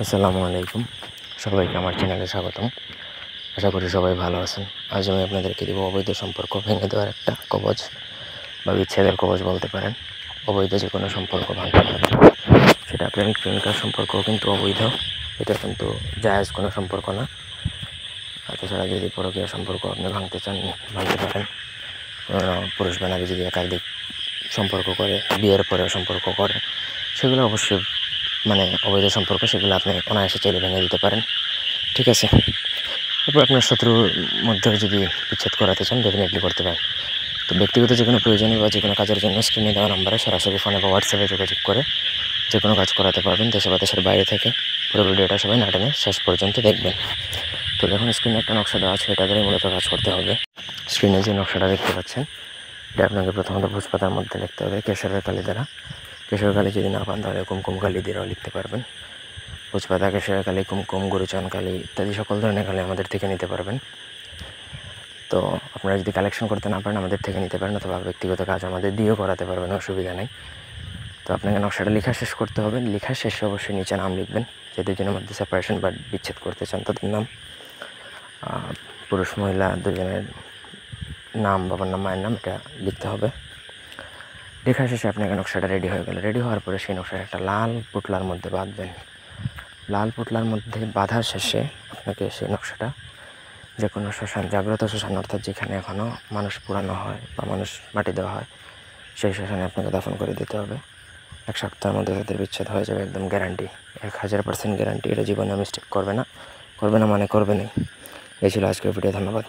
আসসালামু আলাইকুম, সবাইকে আমার চ্যানেলে স্বাগতম। আশা করি সবাই ভালো আছেন। আজ আমি আপনাদেরকে দেবো অবৈধ সম্পর্ক ভেঙে দেওয়ার একটা কবজ বা বিচ্ছেদের কবজ বলতে পারেন। অবৈধ যে কোনো সম্পর্ক ভাঙতে পারে, সেটা প্রেমিক প্রেমিকার সম্পর্কও কিন্তু অবৈধ, এটা কিন্তু জায়েজ কোনো সম্পর্ক না। তাছাড়া যদি পরকীয়া সম্পর্ক আপনি ভাঙতে চান, ভাঙতে পারেন। পুরুষ বা নারী যদি একাধিক সম্পর্ক করে, বিয়ের পরেও সম্পর্ক করে, সেগুলো অবশ্যই অবৈধ সম্পর্ক, সেগুলো আপনি অনায়াসে চাইলে ভেঙে দিতে পারেন। ঠিক আছে। এরপর আপনার শত্রুর মধ্যে যদি বিচ্ছেদ করাতে চান, ডেফিনেটলি করতে পারেন। তো ব্যক্তিগত যে কোনো প্রয়োজনে বা যে কোনো কাজের জন্য স্ক্রিনে দেওয়া নাম্বারে সরাসরি ফোনে বা হোয়াটসঅ্যাপে যোগাযোগ করে যে কোনো কাজ করাতে পারবেন, দেশে বা দেশের বাইরে থেকে। পুরো ভিডিওটা সবাই না টেনে শেষ পর্যন্ত দেখবেন। তো দেখুন, স্ক্রিনে একটা নকশা দেওয়া আছে, এটা ধরে মূলত কাজ করতে হবে। স্ক্রিনে যে নকশাটা দেখতে পাচ্ছেন, এটা আপনাকে প্রথমত ভোজপাতার মধ্যে লিখতে হবে কেশরের কালি দ্বারা। কেশরের কালি যদি না পান তাহলে কুমকুম কালি দিয়েও লিখতে পারবেন। ভোজপাতা, কেশরের কালি, কুমকুম, গুরুচন কালি ইত্যাদি সকল ধরনের কালি আমাদের থেকে নিতে পারবেন। তো আপনারা যদি কালেকশন করতে না পারেন আমাদের থেকে নিতে পারেন, অথবা ব্যক্তিগত কাজ আমাদের দিয়েও করাতে পারবেন, অসুবিধা নেই। তো আপনাকে নকশাটা লেখা শেষ করতে হবে। লেখা শেষে অবশ্যই নিচে নাম লিখবেন, যে দুজনের মধ্যে সেপারেশন বা বিচ্ছেদ করতে চান তাদের নাম, পুরুষ মহিলা দুজনের নাম, বাবার নাম, মায়ের নাম, এটা লিখতে হবে। লেখা শেষে আপনাকে নকশাটা রেডি হয়ে গেল। রেডি হওয়ার পরে সেই নকশাটা একটা লাল পুটলার মধ্যে বাঁধবেন। লাল পুটলার মধ্যে বাঁধার শেষে আপনাকে সেই নকশাটা যে কোনো শ্মশান, জাগ্রত শ্মশান, অর্থাৎ যেখানে এখনও মানুষ পোড়ানো হয় বা মানুষ মাটি দেওয়া হয়, সেই শ্মশানে আপনাকে দাফন করে দিতে হবে। 1 সপ্তাহের মধ্যে তাদের বিচ্ছেদ হয়ে যাবে, একদম গ্যারান্টি, 1000% গ্যারান্টি। এটা জীবনে মিস্টেক করবে না, করবে না মানে করবে না। এই ছিল আজকের ভিডিও। ধন্যবাদ।